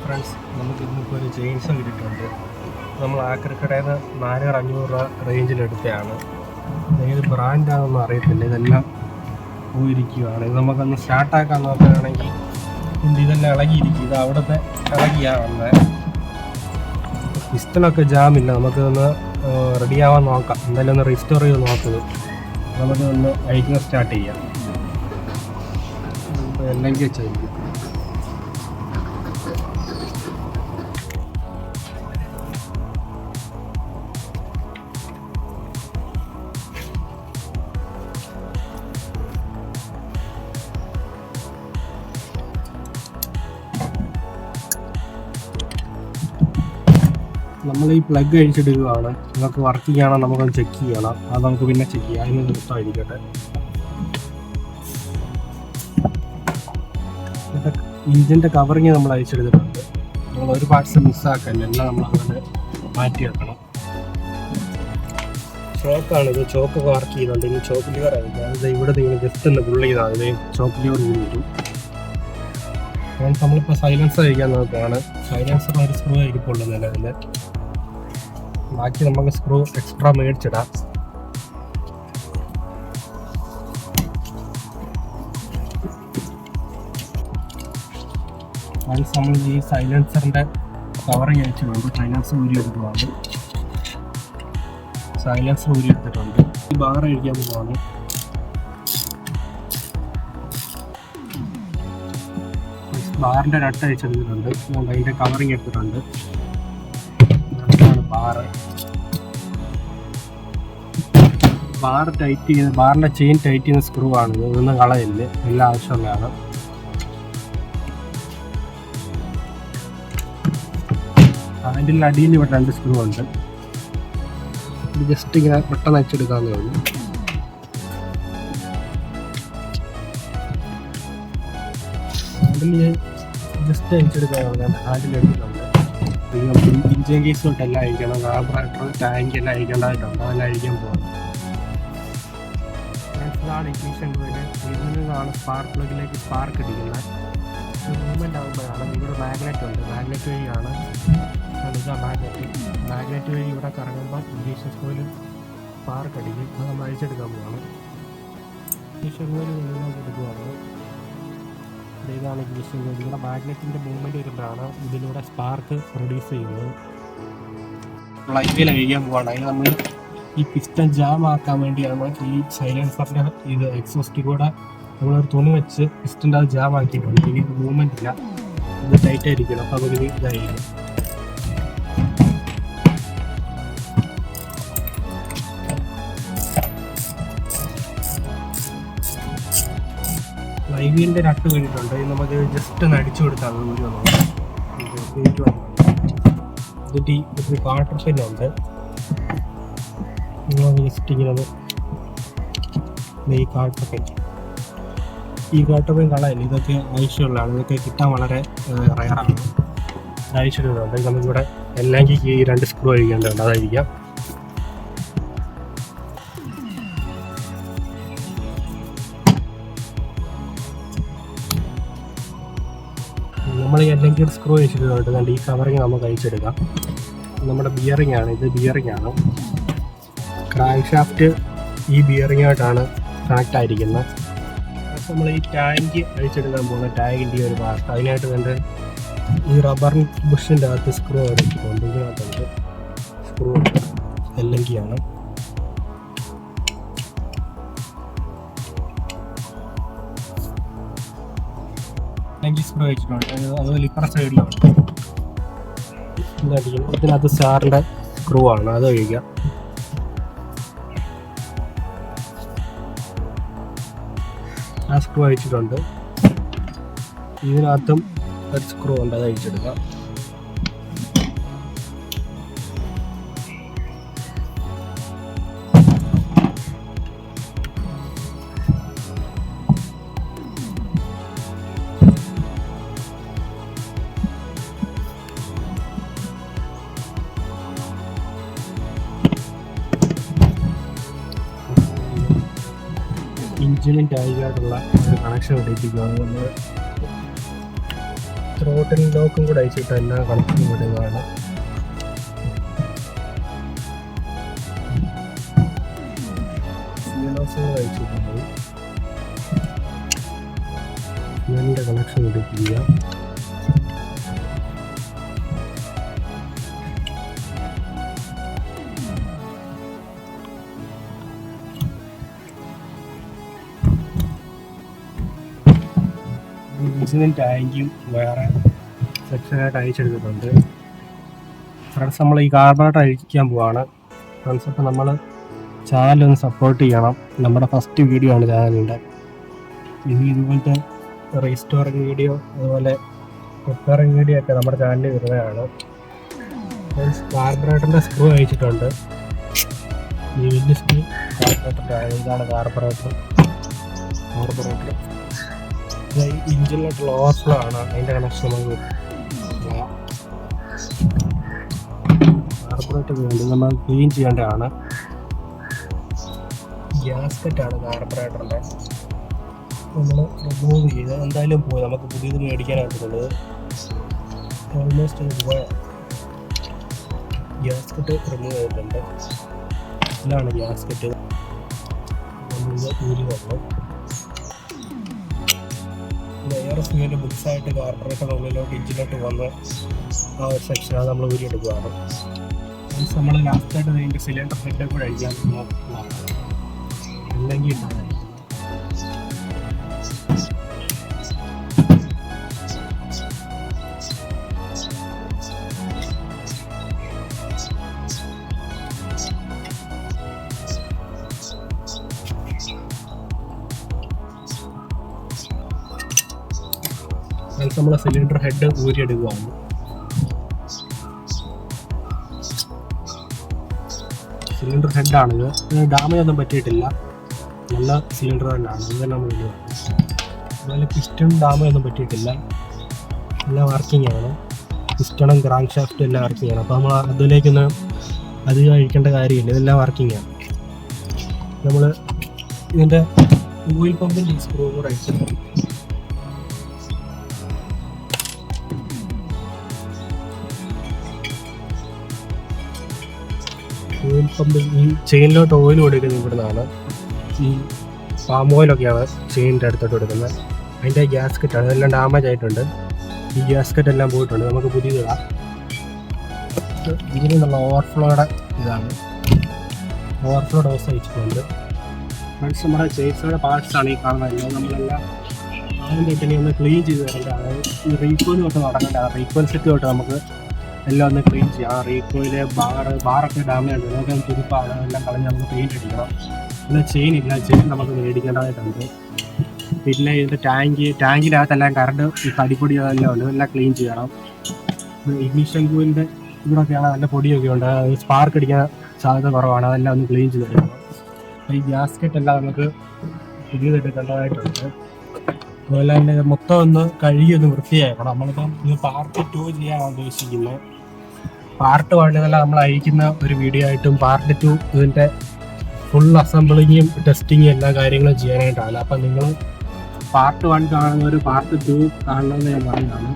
Friends, നമുക്ക് ഇന്നിപ്പോൾ ഒരു ചെയിൻസോ കിട്ടിയിട്ടുണ്ട്. നമ്മൾ ആക്രിക്കടയിൽ നിന്ന് 400-500 രൂപ റേഞ്ചിലെടുത്തതാണ്. ഏത് ബ്രാൻഡാണെന്നൊന്നും അറിയത്തില്ല. ഇതെല്ലാം പോയിരിക്കുകയാണ്. ഇത് നമുക്കൊന്ന് സ്റ്റാർട്ടാക്കാൻ നോക്കുകയാണെങ്കിൽ ഇതെല്ലാം ഇളകിയിരിക്കും. ഇത് അവിടുത്തെ ഇളകിയാണ് വന്നത്. പിസ്റ്റണൊക്കെ ജാമില്ല. നമുക്കൊന്ന് റെഡിയാവാൻ നോക്കാം. എന്തായാലും ഒന്ന് റീസ്റ്റോർ ചെയ്ത് നോക്കുക. നമുക്കൊന്ന് അയക്കുന്ന സ്റ്റാർട്ട് ചെയ്യാം. എല്ലാം വെച്ചായിരിക്കും. നമ്മൾ ഈ പ്ലഗ് അഴിച്ചെടുക്കുകയാണ്. നമുക്ക് വർക്കിംഗ് ആണോ നമുക്കൊന്ന് ചെക്ക് ചെയ്യണം. അത് നമുക്ക് പിന്നെ ചെക്ക് ചെയ്യാം. അതിന് നിർത്തായിരിക്കട്ടെ. ഇഞ്ചിൻ്റെ കവറിങ് നമ്മൾ അഴിച്ചെടുത്തിട്ടുണ്ട്. നമ്മൾ ഒരു പാർട്സ് മിസ്സാക്കല്ല, എല്ലാം നമ്മൾ അങ്ങനെ മാറ്റി വെക്കണം. ചോക്കാണിത്. ചോക്കൊക്കെ വർക്ക് ചെയ്യുന്നുണ്ട്. ഇനി ചോക്ക് ലിവർ ആയിരിക്കും. അത് ഇവിടെ നിന്ന് ജസ്റ്റ് ഒന്ന് പുള്ളി ചെയ്താൽ മതി. ചോക്ക് ലിവർ കൂടി വരും. നമ്മളിപ്പോൾ സൈലൻസർ അഴിക്കാൻ നോക്കുകയാണ്. സൈലൻസർ ഒരു സ്ക്രൂ ആയിരിക്കുള്ളൂ നിലവിൽ. ബാക്കി നമുക്ക് സ്ക്രൂ എക്സ്ട്രാ മേടിച്ചിടാം. നമ്മൾ ഈ സൈലൻസറിൻ്റെ കവറിങ് അയച്ചിട്ടുണ്ട്. സൈലൻസർ ഊരിയെടുക്കുവാണ്. സൈലൻസർ ഊരിയെടുത്തിട്ടുണ്ട്. ഈ ബാർ അഴിക്കാൻ പോവാണ്. ബാറിൻ്റെ നട്ട് അയച്ചെടുത്തിട്ടുണ്ട്. അതിൻ്റെ കവറിങ് എടുത്തിട്ടുണ്ട്. ബാർ ടൈറ്റ് ചെയ്യുന്ന ബാറിൻ്റെ ചെയിൻ ടൈറ്റ് ചെയ്യുന്ന സ്ക്രൂ ആണ്. ഇതൊന്നും കളയില്ല, എല്ലാം ആവശ്യമുള്ളതാണ്. അതിൻ്റെ അടിയിൽ ഇവിടെ 2 സ്ക്രൂ ഉണ്ട്. ഇത് ജസ്റ്റ് ഇങ്ങനെ പെട്ടെന്ന് അയച്ചെടുക്കാവുന്നേ ഉള്ളൂ. അതിൽ ജസ്റ്റ് അയച്ചെടുക്കാവുന്നതാണ്. ഹാൻഡിലെടുത്തിട്ടുണ്ട്. ഇഞ്ചിൻ കേസ് തൊട്ടെല്ലാം അയക്കണം. കാർബറേറ്റർ ടാങ്ക് എല്ലാം അയക്കേണ്ടതായിട്ടുണ്ട്. അതെല്ലാം അഴിക്കാൻ പോകുന്നത്. ഇതാണ് ഇഗ്നിഷൻ കോയിൽ. ഇതിൽ നിന്നാണ് സ്പാർക്ക് പ്ലഗിലേക്ക് സ്പാർക്ക് അടിക്കുന്നത്. മൂവ്മെൻ്റ് ആകുമ്പോഴാണ്. ഇവിടെ മാഗ്നറ്റ് ഉണ്ട്. മാഗ്നറ്റ് വഴിയാണ് ഇതാ മാഗ്നറ്റ് വഴി ഇവിടെ കറങ്ങുമ്പോൾ ഇഗ്നിഷൻ കോയിൽ സ്പാർക്ക് അടിക്കും. അത് നമ്മൾ അഴിച്ചെടുക്കാൻ പോവാണ്. ഇഗ്നിഷൻ കോയിൽ എടുക്കുകയാണ്. ഇതാണ് ഇഗ്നിഷൻ കോയിൽ. ഇവിടെ മാഗ്നറ്റിൻ്റെ മൂവ്മെൻറ്റ് വരുമ്പോഴാണ് ഇതിലൂടെ സ്പാർക്ക് പ്രൊഡ്യൂസ് ചെയ്യുന്നത്. നമ്മൾ ഐ അഴിക്കാൻ പോവാണ്. അതിന് നമ്മൾ ഈ പിസ്റ്റൺ ജാം ആക്കാൻ വേണ്ടിയാണ് ഈ സൈലൻസറിൻ്റെ ഇത് എക്സോസ്റ്റ് കൂടെ നമ്മളൊരു തുണി വെച്ച് പിസ്റ്റൻ്റെ അത് ജാം ആക്കിയിട്ടുണ്ട്. ഇനി ഇത് മൂവ്മെൻ്റ് ഇല്ല, ഇത് ടൈറ്റ് ആയിരിക്കണം. അപ്പോൾ നമുക്കിത് ഇതായിരിക്കും. ലൈവിൻ്റെ നട്ട് കഴിഞ്ഞിട്ടുണ്ട്. ഇത് നമുക്ക് ജസ്റ്റ് ഒന്ന് അടിച്ചു കൊടുത്താൽ ഒരു എന്നിട്ട് ഈ വാട്ടർ പെന്നുണ്ട്. ജസ്റ്റ് ഇങ്ങനെ ഈ കാട്ടർ പെൻ കളയില്ല. ഇതൊക്കെ ആവശ്യമുള്ളതാണ്. ഇതൊക്കെ കിട്ടാൻ വളരെ റയറാണ്. ആവശ്യമുണ്ട്. നമുക്കിവിടെ അല്ലെങ്കിൽ ഈ 2 സ്ക്രൂ അഴിക്കേണ്ടതുണ്ട്. അതായിരിക്കാം. നമ്മൾ ഈ അല്ലെങ്കിൽ സ്ക്രൂ അഴിച്ചിട്ടുണ്ട്. ഈ കവറിങ് നമുക്ക് അഴിച്ചെടുക്കാം. നമ്മുടെ ബിയറിംഗ് ആണ്. ഇത് ബിയറിംഗ് ആണ്. ക്രാങ്ക് ഷാഫ്റ്റ് ഈ ബിയറിങ്ങായിട്ടാണ് കണക്റ്റ് ആയിരിക്കുന്നത്. നമ്മൾ ഈ ടാങ്ക് അഴിച്ചെടുക്കാൻ പോകുന്ന ടാങ്കിൻ്റെ ഒരു പാർട്ട്. അതിനായിട്ട് വേണ്ട ഈ റബ്ബർ ബുഷിൻ്റെ അകത്ത് സ്ക്രൂ അടിച്ചിട്ടുണ്ട്. ഇതിനകത്തുണ്ട് സ്ക്രൂ ഉണ്ട്. എല്ലെങ്കിയാണ്. അല്ലെങ്കിൽ സ്ക്രൂ അഴിച്ചിട്ടുണ്ട്. അതുപോലെ ഇപ്പുറ സൈഡിലുണ്ട്. ഇതടിക്കും. ഇതിനകത്ത് സ്റ്റാറിൻ്റെ സ്ക്രൂ ആണ്. അത് കഴിക്കാം. ആ സ്ക്രൂ അഴിച്ചിട്ടുണ്ട്. ഇതിനകത്തും ഒരു സ്ക്രൂ ഉണ്ട്. അത് അഴിച്ചെടുക്കാം. ഇഞ്ചിനും ടാങ്കായിട്ടുള്ള ഒരു കണക്ഷൻ ഇടിപ്പിക്കുക. നമ്മൾ ത്രോട്ടിൽ ലോക്കും കൂടെ അയച്ചിട്ട് എല്ലാ കണക്ഷൻ വിടുകയാണ്. അയച്ചിട്ടുണ്ട്. ഫ്യൂവലിൻ്റെ കണക്ഷൻ എടുക്കുക. ഡീസലും ടാങ്കും വേറെ സെക്ഷനായിട്ട് അയച്ചെടുത്തിട്ടുണ്ട്. ഫ്രണ്ട്സ്, നമ്മൾ ഈ കാർബറേറ്റർ അഴിക്കാൻ പോവാണ്. ഫ്രണ്ട്സ്, അപ്പോൾ നമ്മൾ ചാനലൊന്ന് സപ്പോർട്ട് ചെയ്യണം. നമ്മുടെ ഫസ്റ്റ് വീഡിയോ ആണ് ചാനലിൻ്റെ. ഇനി ഇതുപോലത്തെ റീസ്റ്റോറിങ് വീഡിയോ അതുപോലെ റിപ്പയറിങ് വീഡിയോ ഒക്കെ നമ്മുടെ ചാനലിൽ വരുന്നതാണ്. ഫ്രണ്ട്സ്, കാർബറേറ്ററിൻ്റെ സ്ക്രൂ അയച്ചിട്ടുണ്ട്. ഈ വലിയ സ്ക്രൂ കാർബറേറ്ററിൻ്റെ ഇതാണ് കാർബറേറ്റർ. ഇഞ്ചിലോട്ടുള്ള ഓവർഫ്ലോ ആണ്, അതിൻ്റെ കണക്ഷൻ നമുക്ക് കാർബറേറ്റർ വേണ്ടി നമ്മൾ ക്ലീൻ ചെയ്യേണ്ടതാണ്. ഗ്യാസ്കറ്റാണ് കാർബറേറ്ററിൻ്റെ. നമ്മൾ റിമൂവ് ചെയ്ത് എന്തായാലും പോയി നമുക്ക് പുതിയത് മേടിക്കാനായിട്ടുള്ളത്. ഓൾമോസ്റ്റ് പോയ ഗ്യാസ്കറ്റ് റിമൂവ് ചെയ്തിട്ടുണ്ട്. ഇതാണ് ഗ്യാസ്കറ്റ്. നമ്മളിത് ഊരി നോക്കണം. എയർ ഫ്യൂവൽ മിക്സായിട്ട് കാർബറേറ്ററിൻ്റെ ഉള്ളിലോട്ട് ഇഞ്ചിലോട്ട് വന്ന് ആ ഒരു സെക്ഷനാണ് നമ്മൾ ഊരിയെടുക്കുകയാണ്. നമ്മൾ ലാസ്റ്റായിട്ട് അതിൻ്റെ സിലിണ്ടർ ഹെഡ് കൂടെ അഴിക്കാൻ നോക്കുന്നതാണ്. അല്ലെങ്കിൽ നമ്മൾ സിലിണ്ടർ ഹെഡ് ഊരിയെടുക്കുകയാണ്. സിലിണ്ടർ ഹെഡാണിത്. ഡാമേജ് ഒന്നും പറ്റിയിട്ടില്ല, നല്ല സിലിണ്ടർ തന്നെയാണ്. ഇത് നമ്മൾ അതുപോലെ പിസ്റ്റൺ ഡാമേജ് ഒന്നും പറ്റിയിട്ടില്ല, എല്ലാം വർക്കിംഗ് ആണ്. പിസ്റ്റണും ക്രാങ്ക് ഷാഫ്റ്റും എല്ലാം വർക്കിംഗ് ആണ്. അപ്പോൾ നമ്മൾ അതിലേക്കൊന്നും അധികം അഴിക്കേണ്ട കാര്യമില്ല, ഇതെല്ലാം വർക്കിംഗ് ആണ്. നമ്മൾ ഇതിൻ്റെ ഓയിൽ പമ്പിൻ്റെ സ്ക്രൂ കൂടെ അഴിച്ചിട്ടുണ്ട്. ഓയിൽ പമ്പ് ഈ ചെയിനിലോട്ട് ഓയിൽ കൊടുക്കുന്നത് ഇവിടെ നിന്നാണ്. ഈ പാം ഓയിലൊക്കെയാണ് ചെയിനിൻ്റെ അടുത്തോട്ട് കൊടുക്കുന്നത്. അതിൻ്റെ ഗ്യാസ്കറ്റാണ്, അതെല്ലാം ഡാമേജ് ആയിട്ടുണ്ട്. ഈ ഗ്യാസ്കറ്റ് എല്ലാം പോയിട്ടുണ്ട്, നമുക്ക് പുതിയതിടാം. ഇതിൽ നിന്നുള്ള ഓവർഫ്ലോയുടെ ഇതാണ്, ഓവർഫ്ലോ ഡോസ് അയച്ചിട്ടുണ്ട്. ഫ്രണ്ട്സ്, നമ്മുടെ ചേസിയുടെ പാർട്സാണ് ഈ കാണുന്നത്. നമ്മളെല്ലാം ആദ്യം തൊട്ടിനി ഒന്ന് ക്ലീൻ ചെയ്ത് തരേണ്ട. അതായത് ഈ റീകോയിൽ തൊട്ട് നടക്കേണ്ട, റീകോയിൽ സെറ്റ് തൊട്ട് നമുക്ക് എല്ലാം ഒന്ന് ക്ലീൻ ചെയ്യാം. റീകോയിലെ ബാറൊക്കെ ഡാമേജ് ഉണ്ട്, നമുക്ക് തുരുപ്പാണ്, എല്ലാം കളഞ്ഞ് നമുക്ക് പെയിൻറ്റ് അടിക്കണം. പിന്നെ ചെയിൻ ഇല്ല, ചെയിൻ നമുക്ക് മേടിക്കേണ്ടതായിട്ടുണ്ട്. പിന്നെ ഇതിൻ്റെ ടാങ്കിനകത്തെല്ലാം കറണ്ട് ഈ തടിപ്പൊടി അതെല്ലാം ഉണ്ട്, ഇതെല്ലാം ക്ലീൻ ചെയ്യണം. ഇഗ്നിഷൻ കോയിലിൻ്റെ ഇവിടെയൊക്കെയാണ് നല്ല പൊടിയൊക്കെ ഉണ്ട്, അത് സ്പാർക്ക് അടിക്കാൻ സാധ്യത കുറവാണ്, അതെല്ലാം ഒന്ന് ക്ലീൻ ചെയ്ത് തരണം. ഈ ഗ്യാസ്കറ്റ് എല്ലാം നമുക്ക് പുതിയതെടുക്കേണ്ടതായിട്ടുണ്ട്. അതുപോലെ തന്നെ മൊത്തം ഒന്ന് കഴുകി ഒന്ന് വൃത്തിയാക്കണം. നമ്മളിപ്പം ഇത് പാർട്ട് 2 ചെയ്യാനാണ് ഉദ്ദേശിക്കുന്നത്. പാർട്ട് 1 ഇതെല്ലാം നമ്മൾ അയക്കുന്ന ഒരു വീഡിയോ ആയിട്ടും പാർട്ട് 2 ഇതിൻ്റെ ഫുൾ അസംബിളിങ്ങും ടെസ്റ്റിങ്ങും എല്ലാ കാര്യങ്ങളും ചെയ്യാനായിട്ടാണ്. അപ്പം നിങ്ങൾ പാർട്ട് 1 കാണുന്നവർ പാർട്ട് 2 കാണണമെന്ന് ഞാൻ പറയുന്നതാണ്.